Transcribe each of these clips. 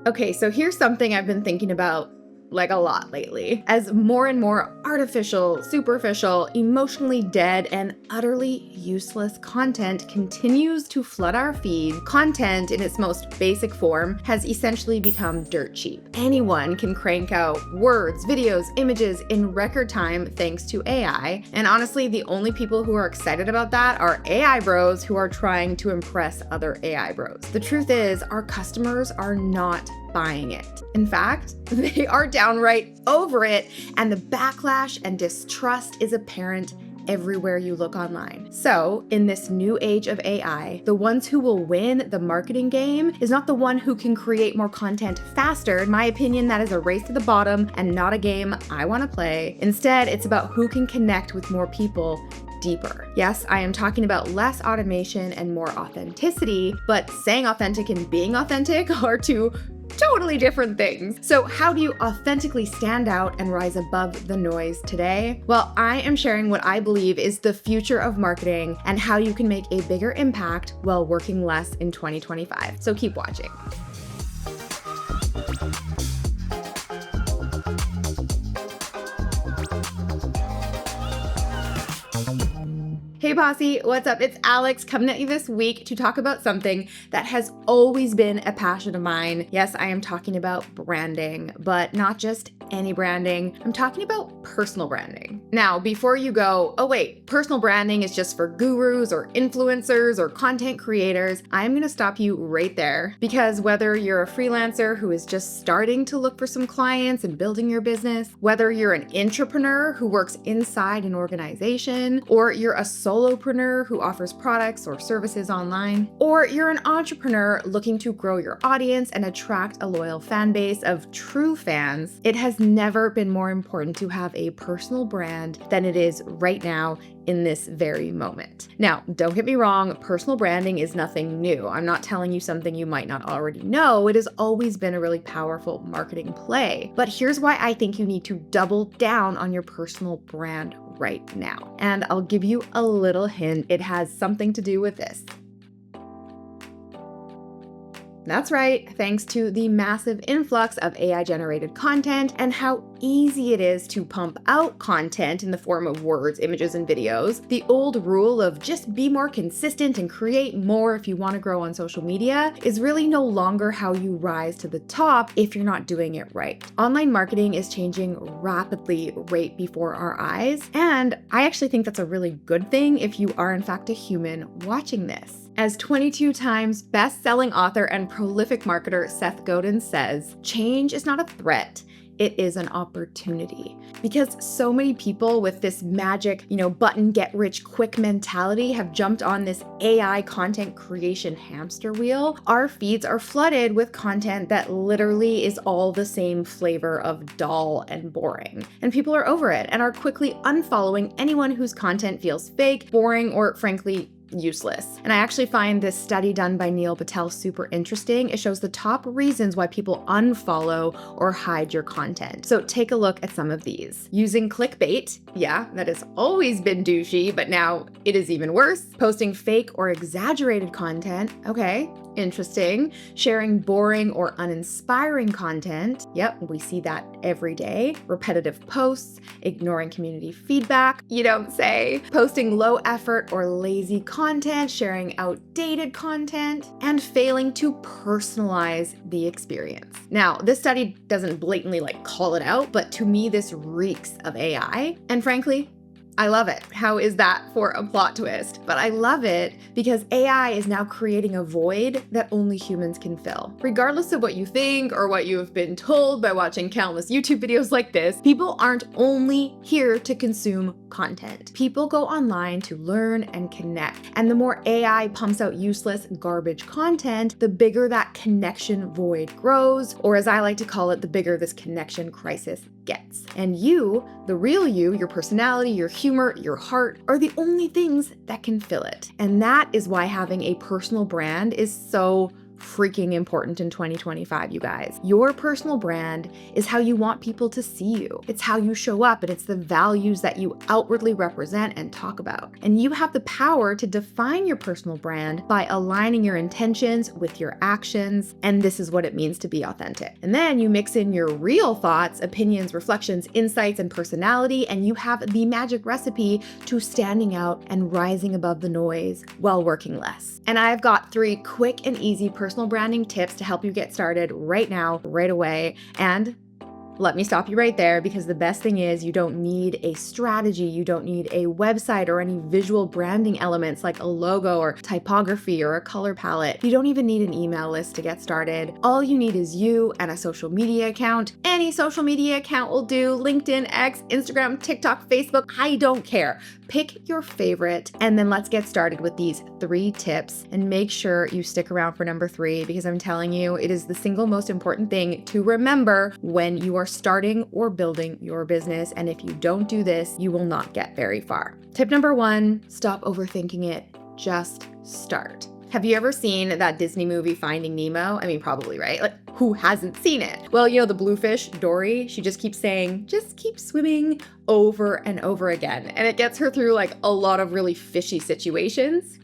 Okay, so here's something I've been thinking about like a lot lately. As more and more artificial, superficial, emotionally dead, and utterly useless content continues to flood our feed, content in its most basic form has essentially become dirt cheap. Anyone can crank out words, videos, images in record time thanks to AI. And honestly, the only people who are excited about that are AI bros who are trying to impress other AI bros. The truth is, our customers are not buying it. In fact, they are downright over it, and the backlash and distrust is apparent everywhere you look online. So, in this new age of AI, the ones who will win the marketing game is not the one who can create more content faster. In my opinion, that is a race to the bottom and not a game I want to play. Instead, it's about who can connect with more people deeper. Yes, I am talking about less automation and more authenticity, but saying authentic and being authentic are two totally different things. So how do you authentically stand out and rise above the noise today? Well, I am sharing what I believe is the future of marketing and how you can make a bigger impact while working less in 2025. So keep watching. Hey Posse, what's up? It's Alex coming at you this week to talk about something that has always been a passion of mine. Yes, I am talking about branding, but not just any branding. I'm talking about personal branding. Now, before you go, oh wait, personal branding is just for gurus or influencers or content creators, I'm gonna stop you right there, because whether you're a freelancer who is just starting to look for some clients and building your business, whether you're an entrepreneur who works inside an organization, or you're a solopreneur who offers products or services online, or you're an entrepreneur looking to grow your audience and attract a loyal fan base of true fans, it has never been more important to have a personal brand than it is right now in this very moment. Now, don't get me wrong, personal branding is nothing new. I'm not telling you something you might not already know. It has always been a really powerful marketing play. But here's why I think you need to double down on your personal brand right now. And I'll give you a little hint. It has something to do with this. That's right, thanks to the massive influx of AI-generated content and how easy it is to pump out content in the form of words, images, and videos, the old rule of just be more consistent and create more if you want to grow on social media is really no longer how you rise to the top if you're not doing it right. Online marketing is changing rapidly right before our eyes, and I actually think that's a really good thing if you are in fact a human watching this. As 22 times best-selling author and prolific marketer Seth Godin says, change is not a threat, it is an opportunity. Because so many people with this magic, button get rich quick mentality have jumped on this AI content creation hamster wheel, our feeds are flooded with content that literally is all the same flavor of dull and boring. And people are over it and are quickly unfollowing anyone whose content feels fake, boring, or frankly, useless. And I actually find this study done by Neil Patel super interesting. It shows the top reasons why people unfollow or hide your content. So take a look at some of these. Using clickbait, yeah, that has always been douchey, but now it is even worse. Posting fake or exaggerated content, okay, interesting. Sharing boring or uninspiring content, yep, we see that every day. Repetitive posts, ignoring community feedback, you don't say. Posting low effort or lazy content, sharing outdated content, and failing to personalize the experience. Now, this study doesn't blatantly call it out, but to me, this reeks of AI. And frankly, I love it. How is that for a plot twist? But I love it because AI is now creating a void that only humans can fill. Regardless of what you think or what you have been told by watching countless YouTube videos like this, people aren't only here to consume content. People go online to learn and connect. And the more AI pumps out useless garbage content, the bigger that connection void grows, or as I like to call it, the bigger this connection crisis gets. And you, the real you, your personality, your humor, your heart, are the only things that can fill it. And that is why having a personal brand is so freaking important in 2025, you guys. Your personal brand is how you want people to see you. It's how you show up, and it's the values that you outwardly represent and talk about. And you have the power to define your personal brand by aligning your intentions with your actions, and this is what it means to be authentic. And then you mix in your real thoughts, opinions, reflections, insights, and personality, and you have the magic recipe to standing out and rising above the noise while working less. And I've got 3 quick and easy personal branding tips to help you get started right now, right away. And let me stop you right there, because the best thing is you don't need a strategy, you don't need a website or any visual branding elements like a logo or typography or a color palette. You don't even need an email list to get started. All you need is you and a social media account. Any social media account will do: LinkedIn, X, Instagram, TikTok, Facebook, I don't care. Pick your favorite, and then let's get started with these 3 tips, and make sure you stick around for number 3, because I'm telling you, it is the single most important thing to remember when you are starting or building your business. And if you don't do this, you will not get very far. Tip number 1, stop overthinking it. Just start. Have you ever seen that Disney movie Finding Nemo? I mean, probably, right? Like, who hasn't seen it? Well, you know, the bluefish, Dory, she just keeps saying, just keep swimming, over and over again. And it gets her through like a lot of really fishy situations.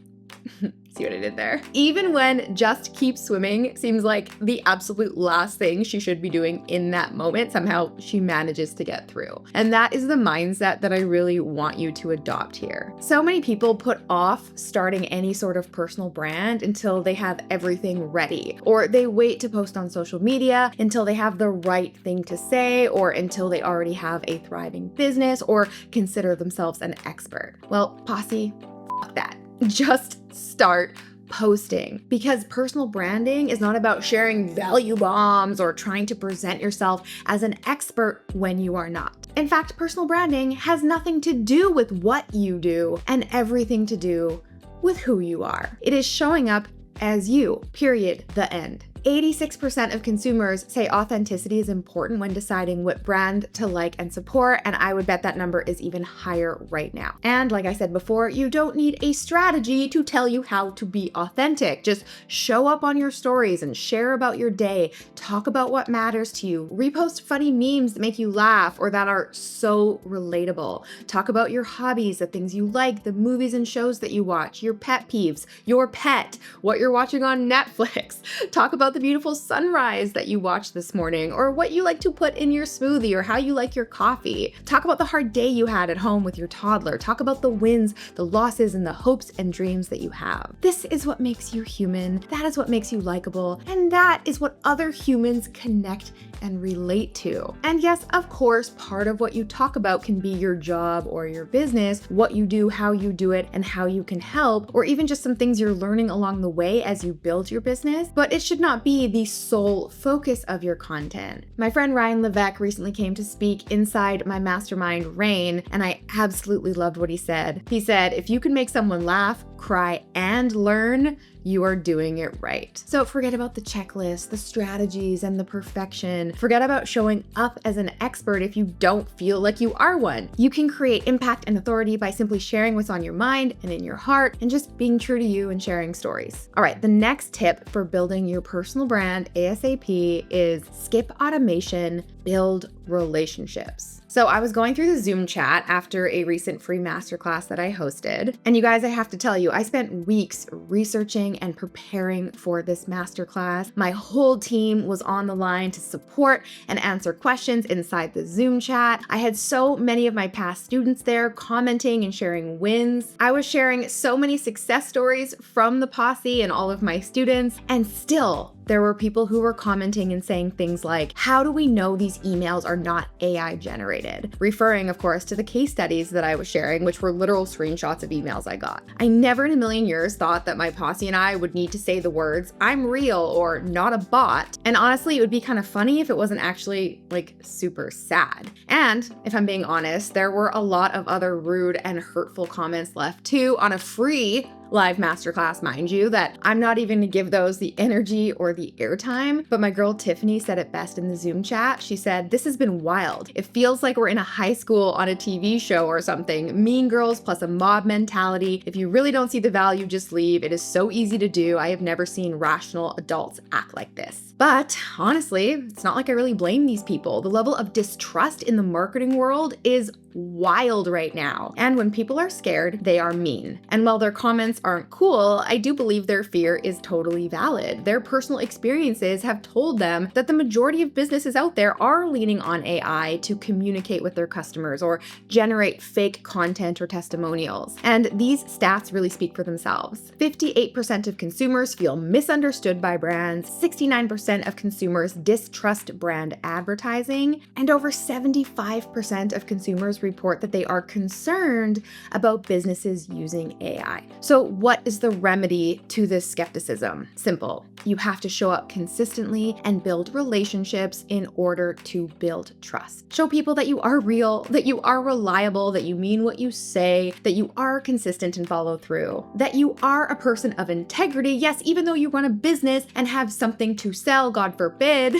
See what I did there? Even when just keep swimming seems like the absolute last thing she should be doing in that moment, somehow she manages to get through. And that is the mindset that I really want you to adopt here. So many people put off starting any sort of personal brand until they have everything ready, or they wait to post on social media until they have the right thing to say, or until they already have a thriving business or consider themselves an expert. Well, Posse, fuck that. Just start posting, because personal branding is not about sharing value bombs or trying to present yourself as an expert when you are not. In fact, personal branding has nothing to do with what you do and everything to do with who you are. It is showing up as you, period, the end. 86% of consumers say authenticity is important when deciding what brand to like and support, and I would bet that number is even higher right now. And like I said before, you don't need a strategy to tell you how to be authentic. Just show up on your stories and share about your day, talk about what matters to you, repost funny memes that make you laugh or that are so relatable. Talk about your hobbies, the things you like, the movies and shows that you watch, your pet peeves, your pet, what you're watching on Netflix. Talk about the beautiful sunrise that you watched this morning, or what you like to put in your smoothie, or how you like your coffee. Talk about the hard day you had at home with your toddler. Talk about the wins, the losses, and the hopes and dreams that you have. This is what makes you human. That is what makes you likable. And that is what other humans connect and relate to. And yes, of course, part of what you talk about can be your job or your business, what you do, how you do it, and how you can help, or even just some things you're learning along the way as you build your business. But it should not be the sole focus of your content. My friend Ryan Levesque recently came to speak inside my mastermind, Rain, and I absolutely loved what he said. He said, if you can make someone laugh, cry, and learn, you are doing it right. So forget about the checklist, the strategies, and the perfection. Forget about showing up as an expert if you don't feel like you are one. You can create impact and authority by simply sharing what's on your mind and in your heart, and just being true to you and sharing stories. All right, the next tip for building your personal brand ASAP is skip automation, build relationships. So I was going through the Zoom chat after a recent free masterclass that I hosted. And you guys, I have to tell you, I spent weeks researching and preparing for this masterclass. My whole team was on the line to support and answer questions inside the Zoom chat. I had so many of my past students there commenting and sharing wins. I was sharing so many success stories from the Posse and all of my students, and still, there were people who were commenting and saying things like, how do we know these emails are not AI generated? Referring, of course, to the case studies that I was sharing, which were literal screenshots of emails I got. I never in a million years thought that my Posse and I would need to say the words, I'm real or not a bot. And honestly, it would be kind of funny if it wasn't actually like super sad. And if I'm being honest, there were a lot of other rude and hurtful comments left too on a free live masterclass, mind you, that I'm not even gonna give those the energy or the airtime. But my girl Tiffany said it best in the Zoom chat. She said, "This has been wild. It feels like we're in a high school on a TV show or something. Mean girls plus a mob mentality. If you really don't see the value, just leave. It is so easy to do. I have never seen rational adults act like this." But honestly, it's not like I really blame these people. The level of distrust in the marketing world is wild right now. And when people are scared, they are mean. And while their comments aren't cool, I do believe their fear is totally valid. Their personal experiences have told them that the majority of businesses out there are leaning on AI to communicate with their customers or generate fake content or testimonials. And these stats really speak for themselves. 58% of consumers feel misunderstood by brands, 69% of consumers distrust brand advertising, and over 75% of consumers report that they are concerned about businesses using AI. So what is the remedy to this skepticism? Simple. You have to show up consistently and build relationships in order to build trust. Show people that you are real, that you are reliable, that you mean what you say, that you are consistent and follow through, that you are a person of integrity. Yes, even though you run a business and have something to sell, God forbid,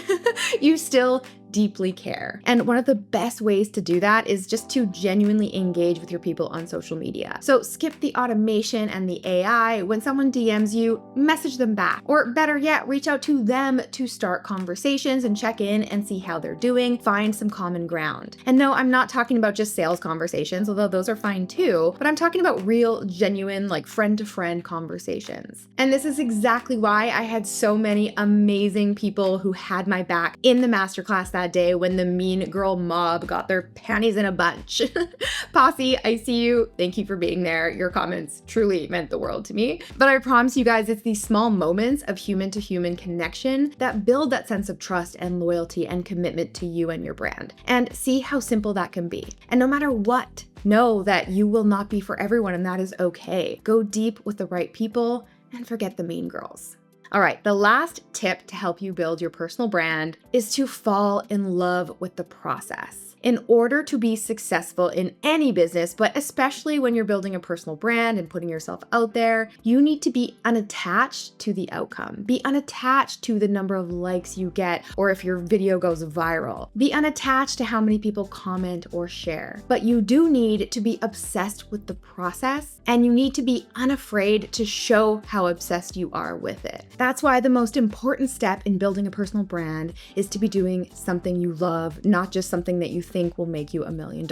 you still deeply care. And one of the best ways to do that is just to genuinely engage with your people on social media. So skip the automation and the AI. When someone DMs you, message them back. Or better yet, reach out to them to start conversations and check in and see how they're doing, find some common ground. And no, I'm not talking about just sales conversations, although those are fine too, but I'm talking about real, genuine, like friend-to-friend conversations. And this is exactly why I had so many amazing people who had my back in the masterclass that day when the mean girl mob got their panties in a bunch. Posse, I see you. Thank you for being there. Your comments truly meant the world to me. But I promise you guys, it's these small moments of human to human connection that build that sense of trust and loyalty and commitment to you and your brand. And see how simple that can be. And no matter what, know that you will not be for everyone, and that is okay. Go deep with the right people and forget the mean girls. All right, the last tip to help you build your personal brand is to fall in love with the process. In order to be successful in any business, but especially when you're building a personal brand and putting yourself out there, you need to be unattached to the outcome. Be unattached to the number of likes you get, or if your video goes viral. Be unattached to how many people comment or share. But you do need to be obsessed with the process, and you need to be unafraid to show how obsessed you are with it. That's why the most important step in building a personal brand is to be doing something you love, not just something that you think will make you $1 million.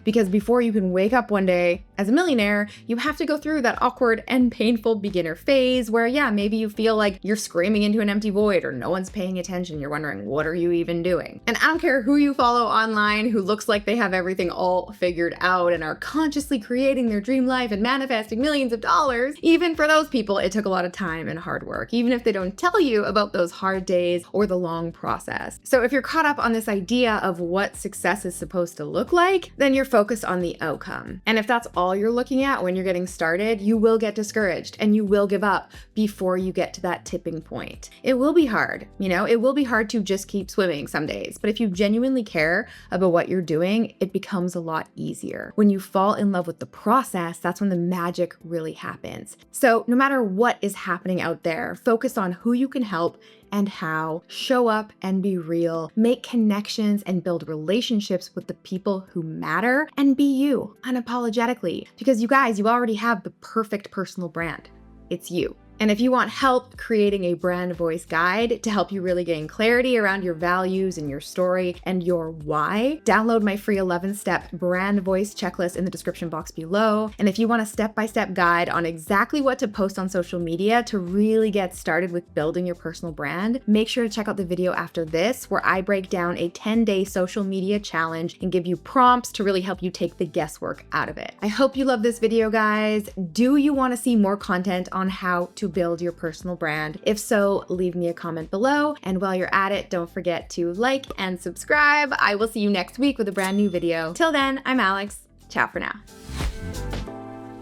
Because before you can wake up one day as a millionaire, you have to go through that awkward and painful beginner phase where, yeah, maybe you feel like you're screaming into an empty void or no one's paying attention. You're wondering, what are you even doing? And I don't care who you follow online who looks like they have everything all figured out and are consciously creating their dream life and manifesting millions of dollars. Even for those people, it took a lot of time and hard work, even if they don't tell you about those hard days or the long process. So if you're caught up on this idea of what success is supposed to look like, then you're focused on the outcome. And if that's all you're looking at when you're getting started, you will get discouraged and you will give up before you get to that tipping point. It will be hard, it will be hard to just keep swimming some days, but if you genuinely care about what you're doing, it becomes a lot easier. When you fall in love with the process, that's when the magic really happens. So no matter what is happening out there, focus on who you can help and how, show up and be real, make connections and build relationships with the people who matter, and be you unapologetically. Because you guys, you already have the perfect personal brand. It's you. And if you want help creating a brand voice guide to help you really gain clarity around your values and your story and your why, download my free 11-step brand voice checklist in the description box below. And if you want a step-by-step guide on exactly what to post on social media to really get started with building your personal brand, make sure to check out the video after this where I break down a 10-day social media challenge and give you prompts to really help you take the guesswork out of it. I hope you love this video, guys. Do you want to see more content on how to build your personal brand? If so, leave me a comment below. And while you're at it, don't forget to like and subscribe. I will see you next week with a brand new video. Till then, I'm Alex. Ciao for now.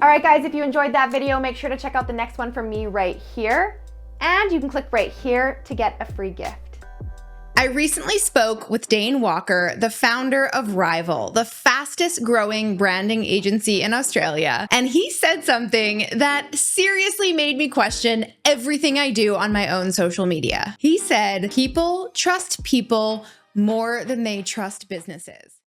All right, guys, if you enjoyed that video, make sure to check out the next one from me right here. And you can click right here to get a free gift. I recently spoke with Dane Walker, the founder of Rival, the fastest growing branding agency in Australia, and he said something that seriously made me question everything I do on my own social media. He said, people trust people more than they trust businesses.